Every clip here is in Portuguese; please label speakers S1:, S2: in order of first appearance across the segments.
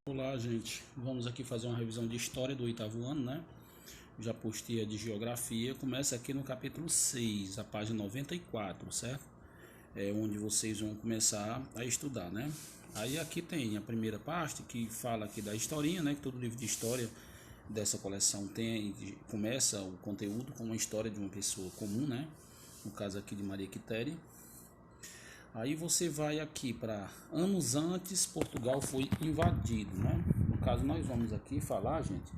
S1: Olá, gente. Vamos aqui fazer uma revisão de história do oitavo ano, né? Já postei a de geografia. Começa aqui no capítulo 6, a página 94, certo? É onde vocês vão começar a estudar, né? Aí aqui tem a primeira parte que fala aqui da historinha, né? Que todo livro de história dessa coleção começa o conteúdo com uma história de uma pessoa comum, né? No caso aqui de Maria Quitéria. Aí você vai aqui para anos antes Portugal foi invadido, né? No caso nós vamos aqui falar, gente,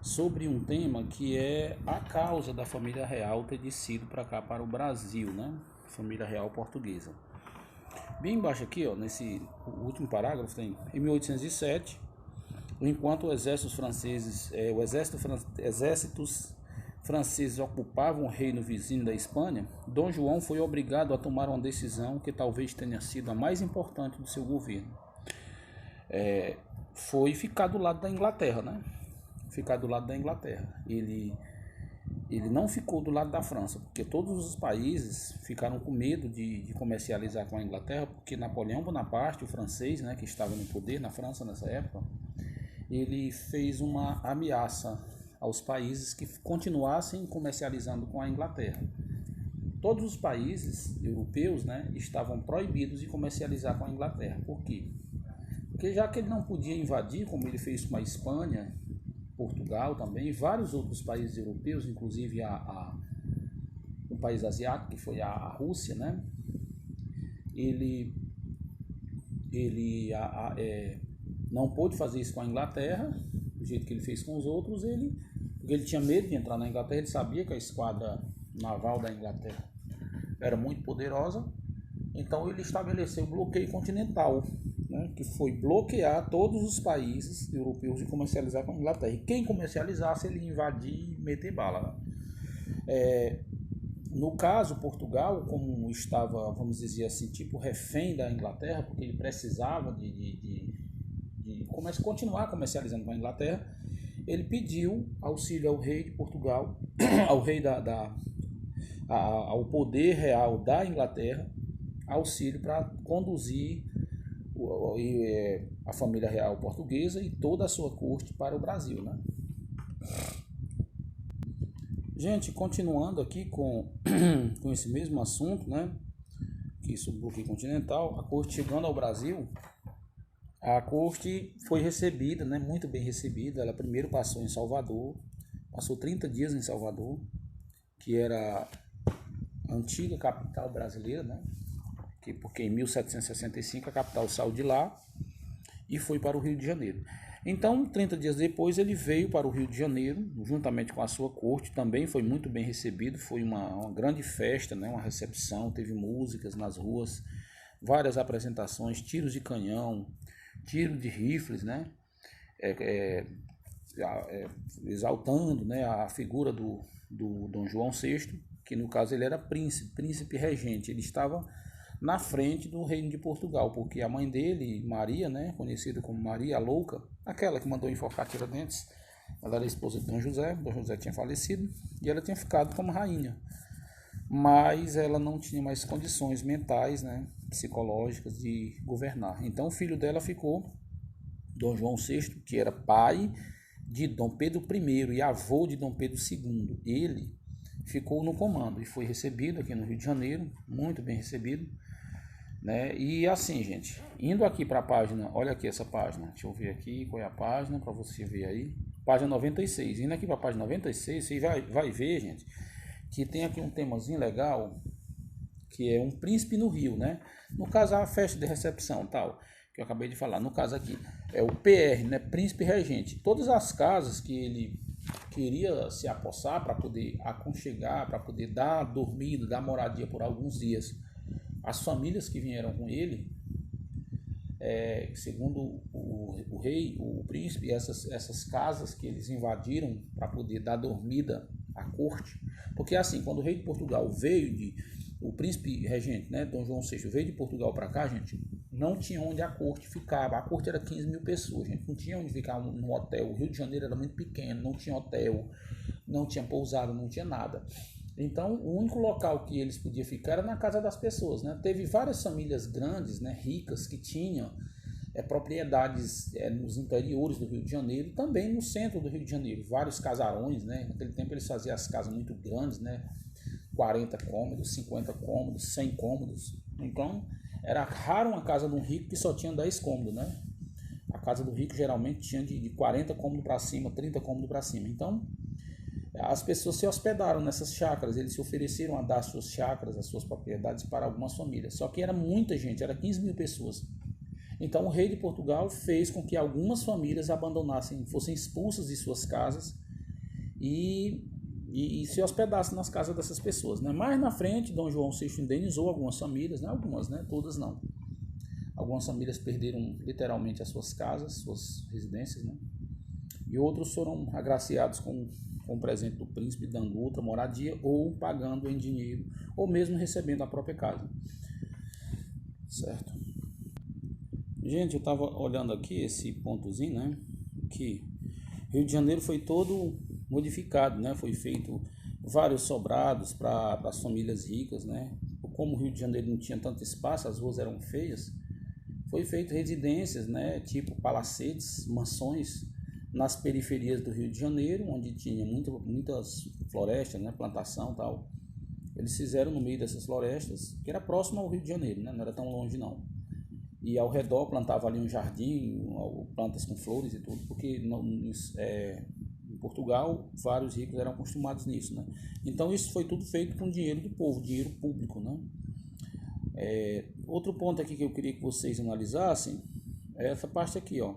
S1: sobre um tema que é a causa da família real ter descido para cá, para o Brasil, né? Família real portuguesa. Bem embaixo aqui, ó, nesse último parágrafo tem em 1807, enquanto exércitos franceses ocupavam o reino vizinho da Espanha, Dom João foi obrigado a tomar uma decisão que talvez tenha sido a mais importante do seu governo. Foi ficar do lado da Inglaterra, né? Ficar do lado da Inglaterra. Ele não ficou do lado da França, porque todos os países ficaram com medo de comercializar com a Inglaterra, porque Napoleão Bonaparte, o francês, né, que estava no poder na França nessa época, ele fez uma ameaça aos países que continuassem comercializando com a Inglaterra. Todos os países europeus, né, estavam proibidos de comercializar com a Inglaterra. Por quê? Porque já que ele não podia invadir, como ele fez com a Espanha, Portugal também, e vários outros países europeus, inclusive um país asiático, que foi a Rússia, né? Ele não pôde fazer isso com a Inglaterra, do jeito que ele fez com os outros, porque ele tinha medo de entrar na Inglaterra, ele sabia que a esquadra naval da Inglaterra era muito poderosa, então ele estabeleceu o bloqueio continental, né, que foi bloquear todos os países europeus de comercializar com a Inglaterra. E quem comercializasse, ele ia invadir e meter bala. No caso, Portugal, como estava, vamos dizer assim, tipo refém da Inglaterra, porque ele precisava de continuar comercializando com a Inglaterra, ele pediu auxílio ao rei de Portugal, ao rei ao poder real da Inglaterra, auxílio para conduzir a família real portuguesa e toda a sua corte para o Brasil, né? Gente, continuando aqui com esse mesmo assunto, né? Que sobre o bloqueio continental, a corte chegando ao Brasil, a corte foi recebida, né? Muito bem recebida. Ela primeiro passou em Salvador, passou 30 dias em Salvador, que era a antiga capital brasileira, né? Porque em 1765 a capital saiu de lá e foi para o Rio de Janeiro. Então, 30 dias depois, ele veio para o Rio de Janeiro, juntamente com a sua corte, também foi muito bem recebido, foi uma grande festa, né? Uma recepção, teve músicas nas ruas, várias apresentações, tiros de canhão, tiro de rifles, né? Exaltando, né, a figura do Dom João VI, que no caso ele era príncipe regente, ele estava na frente do reino de Portugal, porque a mãe dele, Maria, né, conhecida como Maria a Louca, aquela que mandou enforcar Tiradentes, ela era esposa de Dom José tinha falecido e ela tinha ficado como rainha, mas ela não tinha mais condições mentais, né, psicológicas de governar. Então o filho dela ficou, Dom João VI, que era pai de Dom Pedro I e avô de Dom Pedro II. Ele ficou no comando e foi recebido aqui no Rio de Janeiro, muito bem recebido, né? E assim, gente, indo aqui para a página, olha aqui essa página, deixa eu ver aqui qual é a página para você ver aí, página 96, indo aqui para a página 96, você vai ver, gente, que tem aqui um temazinho legal, que é um príncipe no Rio, né? No caso, a festa de recepção, tal, que eu acabei de falar, no caso aqui, é o PR, né? Príncipe regente. Todas as casas que ele queria se apossar para poder aconchegar, para poder dar dormida, dar moradia por alguns dias, as famílias que vieram com ele, segundo o rei, o príncipe, essas casas que eles invadiram para poder dar dormida à corte, porque assim, quando o rei de Portugal o príncipe regente, né, Dom João VI, veio de Portugal para cá, gente, não tinha onde a corte ficava. A corte era 15 mil pessoas, gente, não tinha onde ficar no hotel. O Rio de Janeiro era muito pequeno, não tinha hotel, não tinha pousada, não tinha nada. Então, o único local que eles podiam ficar era na casa das pessoas, né? Teve várias famílias grandes, né, ricas, que tinham propriedades nos interiores do Rio de Janeiro e também no centro do Rio de Janeiro, vários casarões, né? Naquele tempo eles faziam as casas muito grandes, né? 40 cômodos, 50 cômodos, 100 cômodos. Então, era raro uma casa de um rico que só tinha 10 cômodos, né? A casa do rico geralmente tinha de 40 cômodos para cima, 30 cômodos para cima. Então, as pessoas se hospedaram nessas chácaras, eles se ofereceram a dar suas chácaras, as suas propriedades para algumas famílias. Só que era muita gente, era 15 mil pessoas. Então o rei de Portugal fez com que algumas famílias abandonassem, fossem expulsas de suas casas e se hospedassem nas casas dessas pessoas, né? Mais na frente, Dom João VI indenizou algumas famílias, né? Algumas, né? Todas não. Algumas famílias perderam literalmente as suas casas, suas residências, né? E outros foram agraciados com o presente do príncipe, dando outra moradia ou pagando em dinheiro, ou mesmo recebendo a própria casa. Certo? Gente, eu estava olhando aqui esse pontozinho, né? Que Rio de Janeiro foi todo modificado, né? Foi feito vários sobrados para as famílias ricas, né? Como o Rio de Janeiro não tinha tanto espaço, as ruas eram feias, foi feito residências, né? Tipo palacetes, mansões nas periferias do Rio de Janeiro, onde tinha muitas florestas, né? Plantação e tal. Eles fizeram no meio dessas florestas, que era próximo ao Rio de Janeiro, né? Não era tão longe não. E ao redor plantava ali um jardim, plantas com flores e tudo, porque em Portugal vários ricos eram acostumados nisso, né? Então isso foi tudo feito com dinheiro do povo, dinheiro público, né? Outro ponto aqui que eu queria que vocês analisassem é essa parte aqui, ó,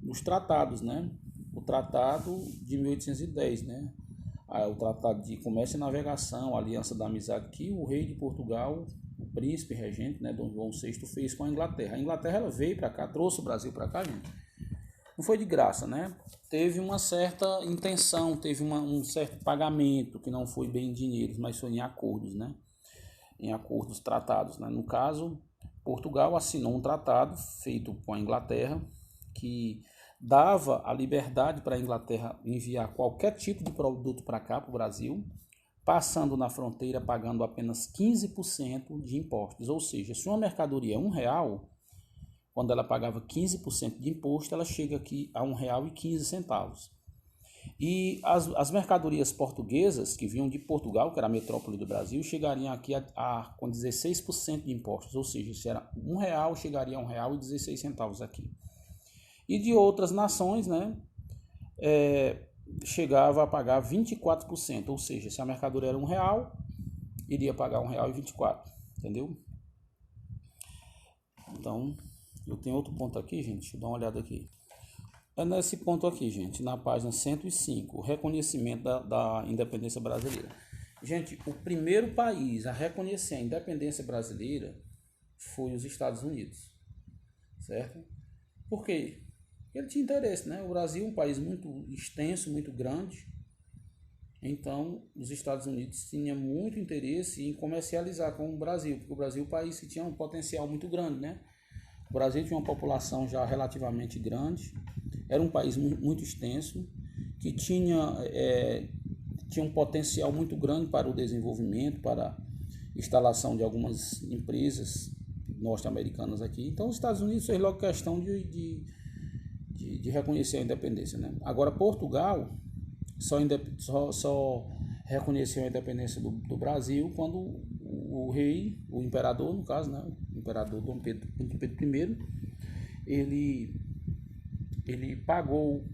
S1: os tratados, né? O Tratado de 1810, né? O Tratado de Comércio e Navegação, a Aliança da Amizade, que o rei de Portugal, o príncipe regente, né, Dom João VI, fez com a Inglaterra. A Inglaterra ela veio para cá, trouxe o Brasil para cá, gente. Não foi de graça, né? Teve uma certa intenção, teve um certo pagamento, que não foi bem em dinheiro, mas foi em acordos, né? Em acordos tratados, né? No caso, Portugal assinou um tratado feito com a Inglaterra, que dava a liberdade para a Inglaterra enviar qualquer tipo de produto para cá, para o Brasil, passando na fronteira pagando apenas 15% de impostos. Ou seja, se uma mercadoria é R$1, quando ela pagava 15% de imposto, ela chega aqui a R$1,15. E as mercadorias portuguesas que vinham de Portugal, que era a metrópole do Brasil, chegariam aqui com 16% de impostos. Ou seja, se era R$1, chegaria a R$1,16 aqui. E de outras nações, né, chegava a pagar 24%, ou seja, se a mercadoria era R$1, iria pagar R$1,24, entendeu? Então, eu tenho outro ponto aqui, gente, deixa eu dar uma olhada aqui. É nesse ponto aqui, gente, na página 105, o reconhecimento da independência brasileira. Gente, o primeiro país a reconhecer a independência brasileira foi os Estados Unidos, certo? Por quê? Ele tinha interesse, né? O Brasil é um país muito extenso, muito grande. Então, os Estados Unidos tinham muito interesse em comercializar com o Brasil, porque o Brasil é um país que tinha um potencial muito grande, né? O Brasil tinha uma população já relativamente grande, era um país muito extenso, que tinha um potencial muito grande para o desenvolvimento, para a instalação de algumas empresas norte-americanas aqui. Então, os Estados Unidos fez logo questão de reconhecer a independência, né? Agora, Portugal só reconheceu a independência do Brasil quando o rei, o imperador, no caso, né? O imperador Dom Pedro I, ele pagou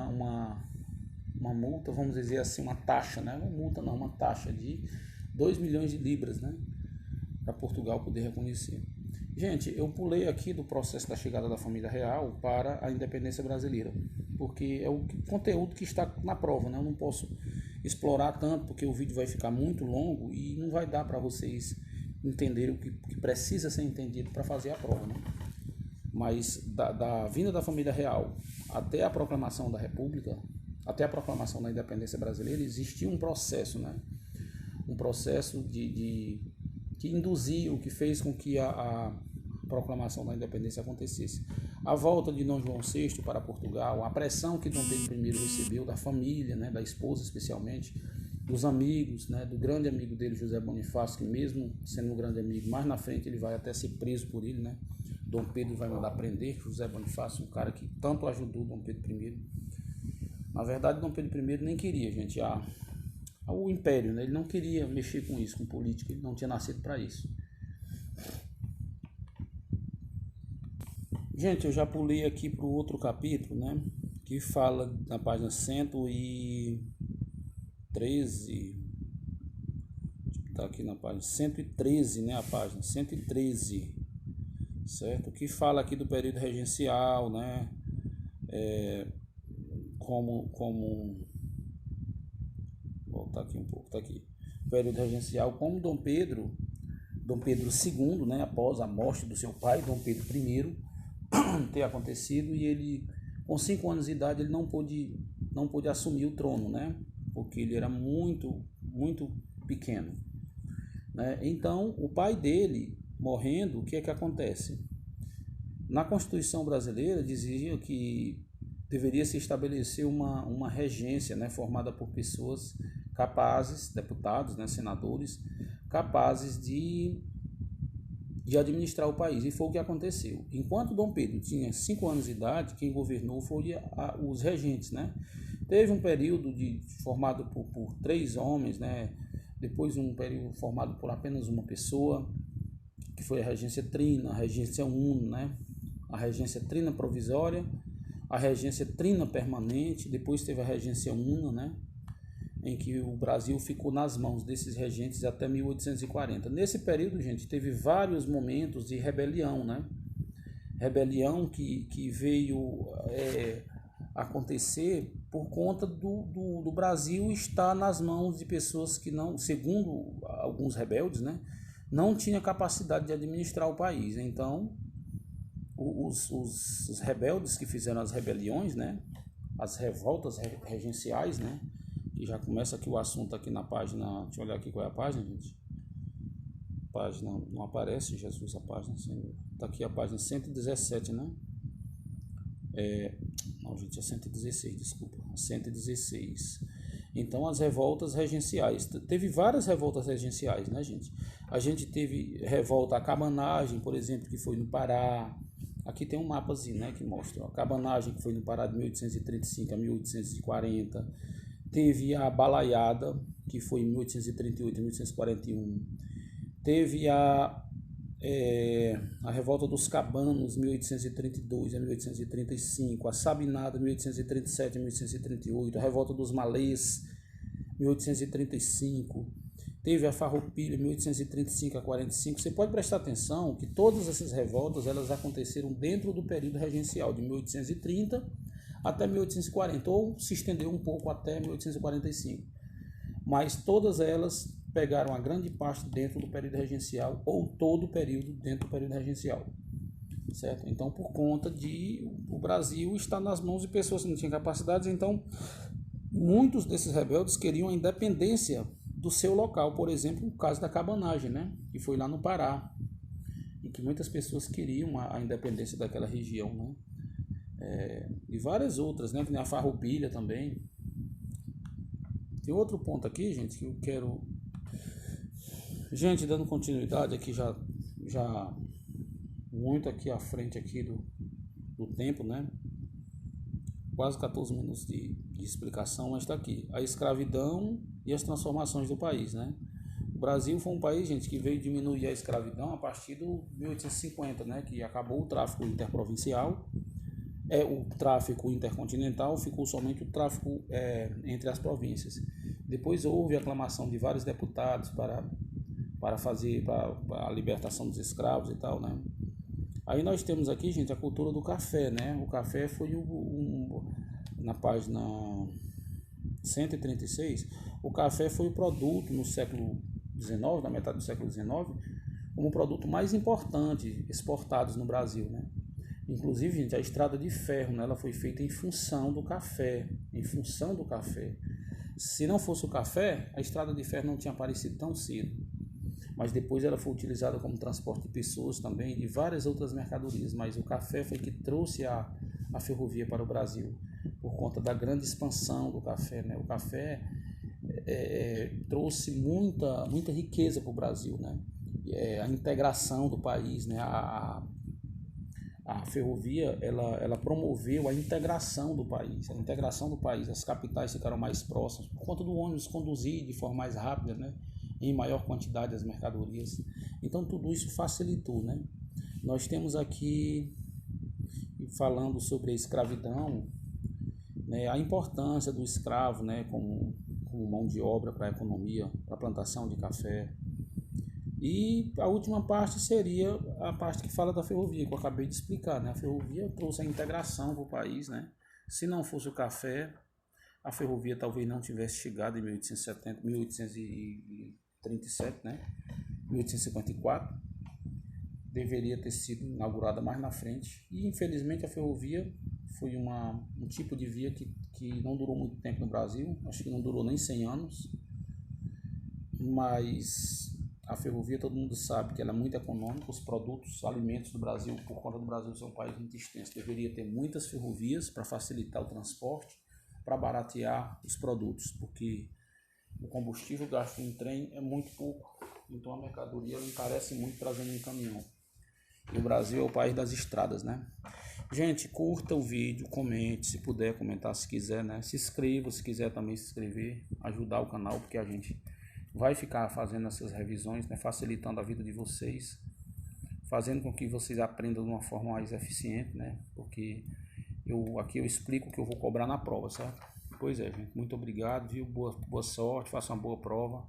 S1: uma multa, vamos dizer assim, uma taxa, né? Uma multa não, uma taxa de 2 milhões de libras, né? Para Portugal poder reconhecer. Gente, eu pulei aqui do processo da chegada da família real para a independência brasileira, porque é o conteúdo que está na prova, né? Eu não posso explorar tanto, porque o vídeo vai ficar muito longo e não vai dar para vocês entenderem o que precisa ser entendido para fazer a prova, né? Mas da vinda da família real até a proclamação da República, até a proclamação da independência brasileira, existia um processo, né? Um processo que induziu, que fez com que a proclamação da independência acontecesse. A volta de Dom João VI para Portugal, a pressão que Dom Pedro I recebeu da família, né, da esposa especialmente, dos amigos, né, do grande amigo dele, José Bonifácio, que mesmo sendo um grande amigo, mais na frente ele vai até ser preso por ele, né, Dom Pedro vai mandar prender José Bonifácio, um cara que tanto ajudou Dom Pedro I. Na verdade, Dom Pedro I nem queria, gente, o império, né? Ele não queria mexer com isso, com política, ele não tinha nascido para isso. Gente, eu já pulei aqui para o outro capítulo, né? Que fala na página 113, tá aqui na página 113, né? A página 113, certo? Que fala aqui do período regencial, né? Como voltar aqui um pouco, tá aqui. O período regencial, como Dom Pedro II, né? Após a morte do seu pai, Dom Pedro I, ter acontecido, e ele, com 5 anos de idade, ele não pôde assumir o trono, né? Porque ele era muito pequeno, né? Então, o pai dele morrendo, o que é que acontece? Na Constituição brasileira dizia que deveria se estabelecer uma regência, né, formada por pessoas capazes, deputados, né, senadores, capazes de administrar o país, e foi o que aconteceu. Enquanto Dom Pedro tinha 5 anos de idade, quem governou foi os regentes, né? Teve um período formado por 3 homens, né? Depois um período formado por apenas uma pessoa, que foi a regência trina, a regência uno, né? A regência trina provisória, a regência trina permanente, depois teve a regência una, né? Em que o Brasil ficou nas mãos desses regentes até 1840. Nesse período, gente, teve vários momentos de rebelião, né? Rebelião que veio acontecer por conta do Brasil estar nas mãos de pessoas que não, segundo alguns rebeldes, né, não tinha capacidade de administrar o país. Então, os rebeldes que fizeram as rebeliões, né, as revoltas regenciais, né, que já começa aqui o assunto aqui na página, deixa eu olhar aqui qual é a página, gente. Página, não aparece, Jesus, a página, tá aqui a página 117, né? Não, gente, é 116, desculpa, 116. Então, as revoltas regenciais, teve várias revoltas regenciais, né, gente? A gente teve revolta, a cabanagem, por exemplo, que foi no Pará. Aqui tem um mapazinho, né, que mostra a cabanagem, que foi no Pará de 1835 a 1840. Teve a balaiada, que foi em 1838 a 1841. Teve a revolta dos cabanos, 1832 a 1835. A sabinada, 1837 a 1838. A revolta dos malês, 1835. Teve a farroupilha, 1835 a 45. Você pode prestar atenção que todas essas revoltas elas aconteceram dentro do período regencial, de 1830 até 1840, ou se estendeu um pouco até 1845. Mas todas elas pegaram a grande parte dentro do período regencial, ou todo o período dentro do período regencial, certo? Então, por conta de o Brasil estar nas mãos de pessoas que não tinham capacidades, então muitos desses rebeldes queriam a independência do seu local. Por exemplo, o caso da cabanagem, né, que foi lá no Pará, em que muitas pessoas queriam a independência daquela região, né? E várias outras, né, que nem a farroupilha também. Tem outro ponto aqui, gente, que eu quero... Gente, dando continuidade aqui, já muito aqui à frente aqui do tempo, né? Quase 14 minutos de explicação, mas está aqui. A escravidão e as transformações do país, né? O Brasil foi um país, gente, que veio diminuir a escravidão a partir do 1850, né? Que acabou o tráfico interprovincial. O tráfico intercontinental, ficou somente o tráfico entre as províncias. Depois houve a aclamação de vários deputados para fazer a libertação dos escravos e tal, né? Aí nós temos aqui, gente, a cultura do café, né? O café foi na página 136, o café foi o produto no século XIX, na metade do século XIX, como o produto mais importante exportado no Brasil, né? Inclusive, gente, a estrada de ferro, né, ela foi feita em função do café, Se não fosse o café, a estrada de ferro não tinha aparecido tão cedo. Mas depois ela foi utilizada como transporte de pessoas também, de várias outras mercadorias. Mas o café foi que trouxe a ferrovia para o Brasil, por conta da grande expansão do café, né? O café trouxe muita riqueza para o Brasil, né? A integração do país, né? A ferrovia, ela promoveu a integração do país, as capitais ficaram mais próximas, por conta do ônibus conduzir de forma mais rápida, né, em maior quantidade as mercadorias, então tudo isso facilitou, né. Nós temos aqui, falando sobre a escravidão, né, a importância do escravo, né, como mão de obra para a economia, para a plantação de café. E a última parte seria a parte que fala da ferrovia, que eu acabei de explicar, né? A ferrovia trouxe a integração para o país, né? Se não fosse o café, a ferrovia talvez não tivesse chegado em 1870, 1837, né? 1854. Deveria ter sido inaugurada mais na frente. E infelizmente a ferrovia foi um tipo de via que não durou muito tempo no Brasil, acho que não durou nem 100 anos, mas a ferrovia, todo mundo sabe que ela é muito econômica, os produtos, os alimentos do Brasil, por conta do Brasil ser um país muito extenso, deveria ter muitas ferrovias para facilitar o transporte, para baratear os produtos, porque o combustível gasto em trem é muito pouco, então a mercadoria encarece muito trazendo em caminhão. E o Brasil é o país das estradas, né? Gente, curta o vídeo, comente, se puder comentar, se quiser, né? Se inscreva, se quiser também se inscrever, ajudar o canal, porque a gente vai ficar fazendo essas revisões, né? Facilitando a vida de vocês, fazendo com que vocês aprendam de uma forma mais eficiente, né? Porque aqui eu explico o que eu vou cobrar na prova, certo? Pois é, gente, muito obrigado, viu? Boa sorte, faça uma boa prova.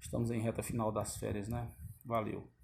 S1: Estamos em reta final das férias, né? Valeu!